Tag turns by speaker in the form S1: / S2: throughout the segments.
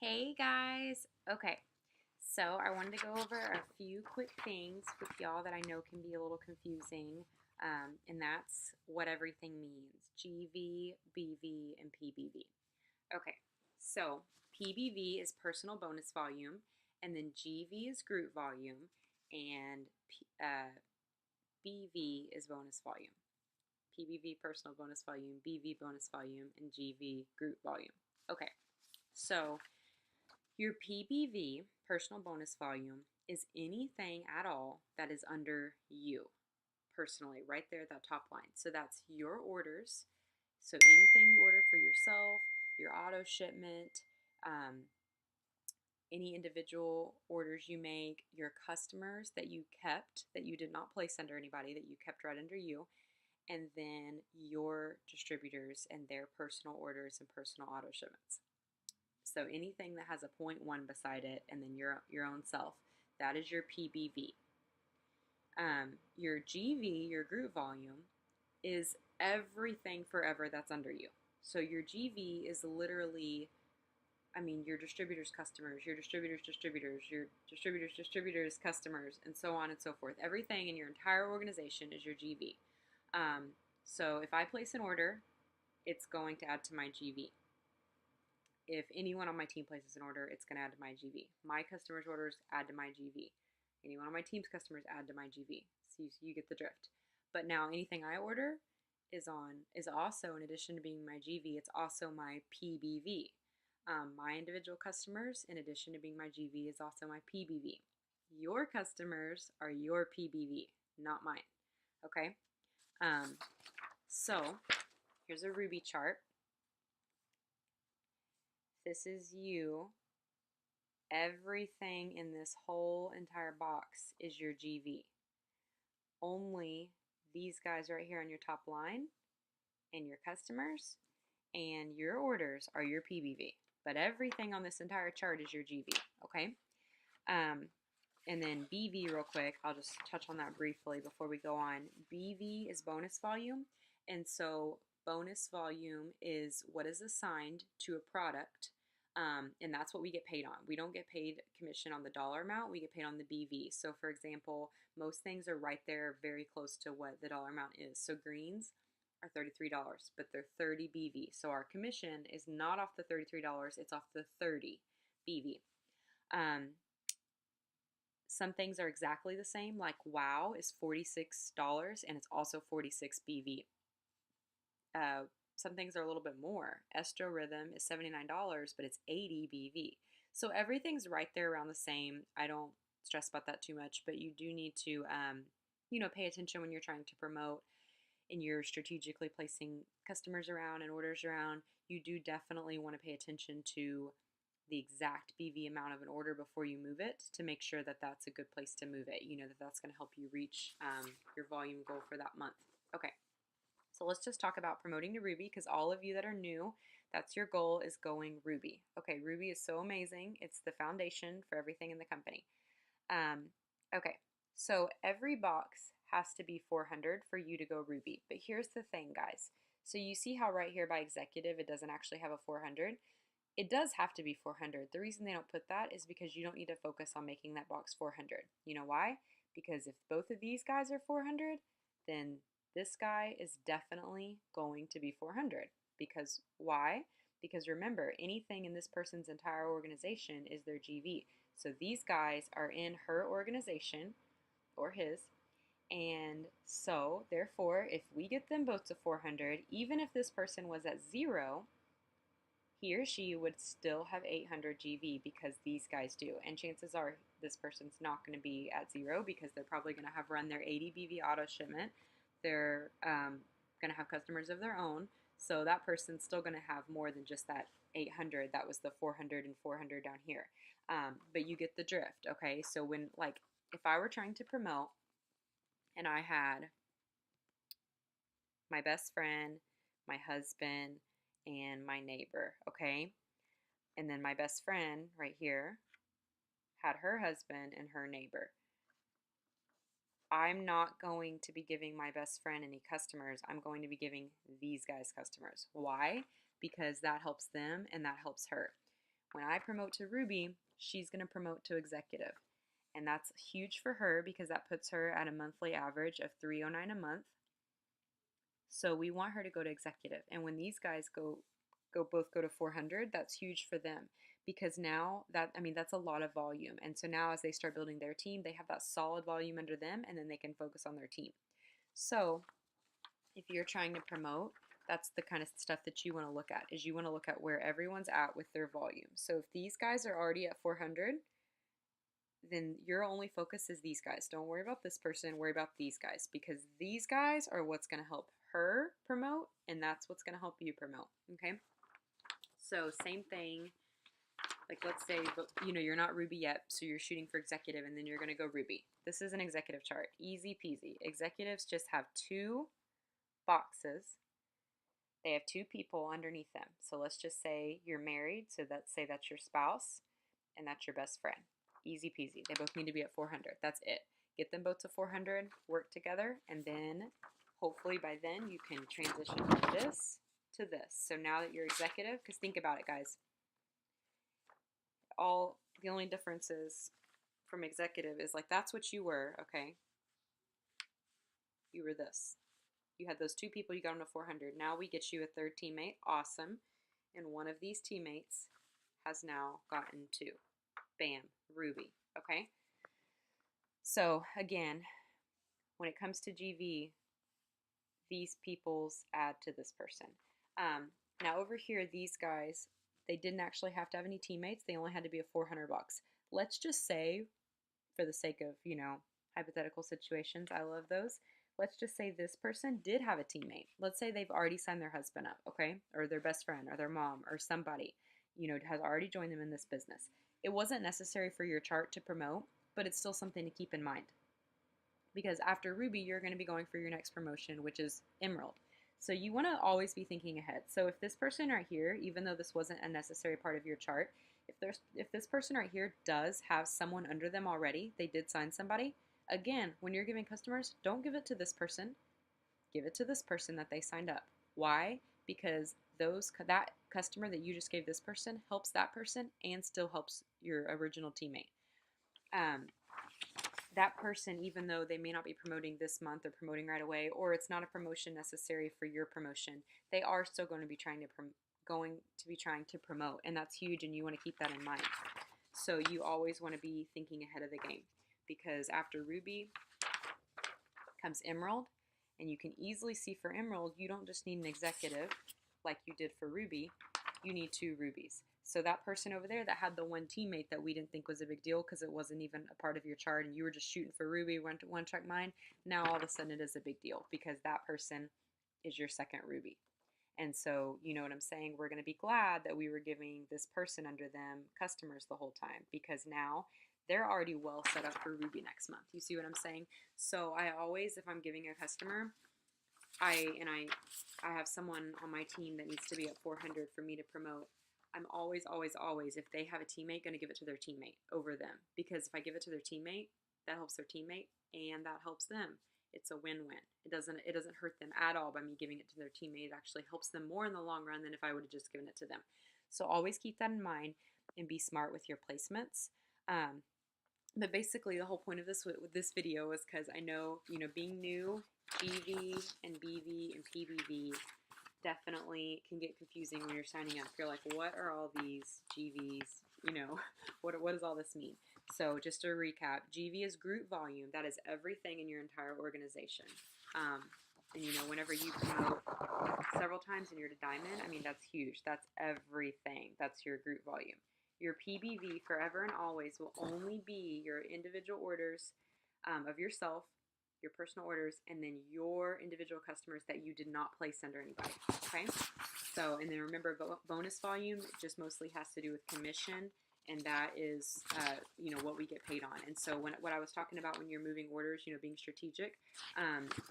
S1: Hey guys. Okay, so I wanted to go over a few quick things with y'all that I know can be a little confusing, and that's what everything means: GV, BV, and PBV. Okay, so PBV is personal bonus volume, and then GV is group volume, and BV is bonus volume. PBV personal bonus volume, BV bonus volume, and GV group volume. Okay, so your PBV, personal bonus volume, is anything at all that is under you personally, right there at that top line. So that's your orders. So anything you order for yourself, your auto shipment, um, any individual orders you make, your customers that you kept, that you did not place under anybody, that you kept right under you, and then your distributors and their personal orders and personal auto shipments. So anything that has a 0.1 beside it and then your own self, that is your PBV. Your GV, your group volume, is everything forever that's under you. So your GV is literally, your distributors' customers, your distributors' distributors, your distributors' distributors' customers, and so on and so forth. Everything in your entire organization is your GV. So if I place an order, it's going to add to my GV. If anyone on my team places an order, it's going to add to my GV. My customers' orders add to my GV. Anyone on my team's customers add to my GV. So you get the drift. But now anything I order is also, in addition to being my GV, it's also my PBV. My individual customers, in addition to being my GV, is also my PBV. Your customers are your PBV, not mine. Okay? So here's a Ruby chart. This is you. Everything in this whole entire box is your GV. Only these guys right here on your top line and your customers and your orders are your PBV. But everything on this entire chart is your GV, okay? And then BV real quick, I'll just touch on that briefly before we go on. BV is bonus volume, and so bonus volume is what is assigned to a product, and that's what we get paid on. We don't get paid commission on the dollar amount, we get paid on the BV. So for example, most things are right there very close to what the dollar amount is. So greens are $33, but they're 30 BV. So our commission is not off the $33, it's off the 30 BV. Some things are exactly the same, like WOW is $46 and it's also 46 BV. Some things are a little bit more. Estro Rhythm is $79, but it's 80 BV. So everything's right there around the same. I don't stress about that too much, but you do need to, pay attention when you're trying to promote and you're strategically placing customers around and orders around. You do definitely want to pay attention to the exact BV amount of an order before you move it to make sure that that's a good place to move it. You know that that's going to help you reach your volume goal for that month. Okay, so let's just talk about promoting to Ruby, because all of you that are new, that's your goal, is going Ruby. Okay, Ruby is so amazing. It's the foundation for everything in the company. Okay, so every box has to be 400 for you to go Ruby. But here's the thing, guys. So you see how right here by executive it doesn't actually have a 400? It does have to be 400. The reason they don't put that is because you don't need to focus on making that box 400. You know why? Because if both of these guys are 400, then this guy is definitely going to be 400. Because why? Because remember, anything in this person's entire organization is their GV. So these guys are in her organization, or his, and so therefore, if we get them both to 400, even if this person was at 0, he or she would still have 800 GV because these guys do. And chances are this person's not going to be at 0 because they're probably going to have run their 80 BV auto shipment. They're going to have customers of their own. So that person's still going to have more than just that 800. That was the 400 and 400 down here. But you get the drift, okay? So when, like, if I were trying to promote and I had my best friend, my husband, and my neighbor, okay? And then my best friend right here had her husband and her neighbor. I'm not going to be giving my best friend any customers. I'm going to be giving these guys customers. Why? Because that helps them and that helps her. When I promote to Ruby, she's going to promote to executive. And that's huge for her because that puts her at a monthly average of 309 a month. So we want her to go to executive. And when these guys both go to 400, that's huge for them because now that's a lot of volume. And so now as they start building their team, they have that solid volume under them and then they can focus on their team. So if you're trying to promote, that's the kind of stuff that you want to look at, is you want to look at where everyone's at with their volume. So if these guys are already at 400, then your only focus is these guys. Don't worry about this person, worry about these guys, because these guys are what's going to help her promote, and that's what's going to help you promote, okay? So same thing, like let's say, you're not Ruby yet, so you're shooting for executive, and then you're going to go Ruby. This is an executive chart, easy peasy. Executives just have 2 boxes. They have 2 people underneath them. So let's just say you're married, so let's say that's your spouse, and that's your best friend. Easy peasy. They both need to be at 400. That's it. Get them both to 400, work together, and then hopefully by then you can transition from this to this. So now that you're executive, because think about it, guys. The only differences from executive is like that's what you were, okay? You were this. You had those 2 people, you got them to 400. Now we get you a 3rd teammate. Awesome. And one of these teammates has now gotten to, bam, Ruby. Okay? So again, when it comes to GV, these peoples add to this person. Now over here, these guys, they didn't actually have to have any teammates. They only had to be a 400 bucks. Let's just say, for the sake of, hypothetical situations, I love those. Let's just say this person did have a teammate. Let's say they've already signed their husband up, okay? Or their best friend or their mom or somebody, has already joined them in this business. It wasn't necessary for your chart to promote, but it's still something to keep in mind. Because after Ruby, you're going to be going for your next promotion, which is Emerald. So you want to always be thinking ahead. So if this person right here, even though this wasn't a necessary part of your chart, if this person right here does have someone under them already, they did sign somebody, again, when you're giving customers, don't give it to this person. Give it to this person that they signed up. Why? Because that customer that you just gave this person helps that person and still helps your original teammate. That person, even though they may not be promoting this month or promoting right away, or it's not a promotion necessary for your promotion, they are still going to be trying to promote, and that's huge, and you want to keep that in mind. So you always want to be thinking ahead of the game, because after Ruby comes Emerald, and you can easily see for Emerald, you don't just need an executive like you did for Ruby, you need 2 Rubies. So that person over there that had the one teammate that we didn't think was a big deal because it wasn't even a part of your chart and you were just shooting for Ruby, one track mind, now all of a sudden it is a big deal because that person is your second Ruby. And so, you know what I'm saying? We're going to be glad that we were giving this person under them customers the whole time because now they're already well set up for Ruby next month. You see what I'm saying? So I always, if I'm giving a customer, I have someone on my team that needs to be at 400 for me to promote. I'm always, if they have a teammate, going to give it to their teammate over them. Because if I give it to their teammate, that helps their teammate and that helps them. It's a win-win. It doesn't hurt them at all by me giving it to their teammate. It actually helps them more in the long run than if I would have just given it to them. So always keep that in mind and be smart with your placements. But basically the whole point of this video is because I know, being new, GV and BV and PBV definitely can get confusing when you're signing up. You're like, what are all these GVs? What does all this mean? So just to recap, GV is group volume. That is everything in your entire organization. And whenever you promote several times and you're to diamond, that's huge. That's everything. That's your group volume. Your PBV, forever and always, will only be your individual orders of yourself, your personal orders, and then your individual customers that you did not place under anybody, okay? So, and then remember, bonus volume just mostly has to do with commission, and that is, what we get paid on. And so what I was talking about when you're moving orders, being strategic,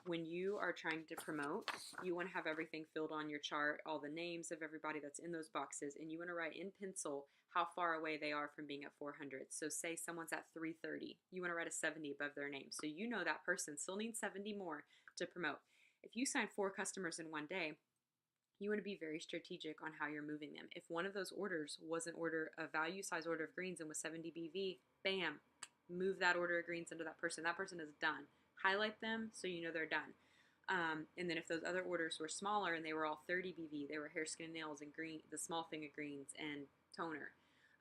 S1: when you are trying to promote, you want to have everything filled on your chart, all the names of everybody that's in those boxes, and you want to write in pencil how far away they are from being at 400. So say someone's at 330, you want to write a 70 above their name. So that person still needs 70 more to promote. If you sign 4 customers in one day, You want to be very strategic on how you're moving them. If one of those orders was a value size order of greens and was 70 BV, bam, move that order of greens into that person. That person is done. Highlight them so you know they're done. And then if those other orders were smaller and they were all 30 BV, they were hair, skin, nails, and green, the small thing of greens and toner.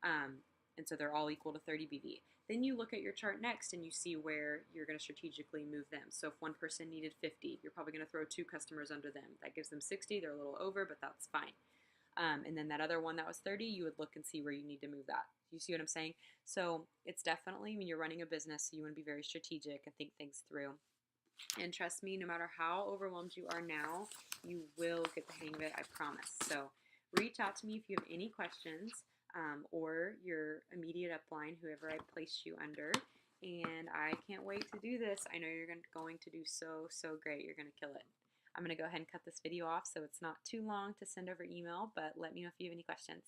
S1: And so they're all equal to 30 BV. Then you look at your chart next and you see where you're going to strategically move them. So if one person needed 50, you're probably going to throw 2 customers under them. That gives them 60. They're a little over, but that's fine. And then that other one that was 30, you would look and see where you need to move that. You see what I'm saying? So it's definitely, I mean, you're running a business, so you want to be very strategic and think things through. And trust me, no matter how overwhelmed you are now, you will get the hang of it, I promise. So reach out to me if you have any questions, or your immediate upline, whoever I placed you under. And I can't wait to do this. I know you're going to do so, so great. You're going to kill it. I'm going to go ahead and cut this video off so it's not too long to send over email, but let me know if you have any questions.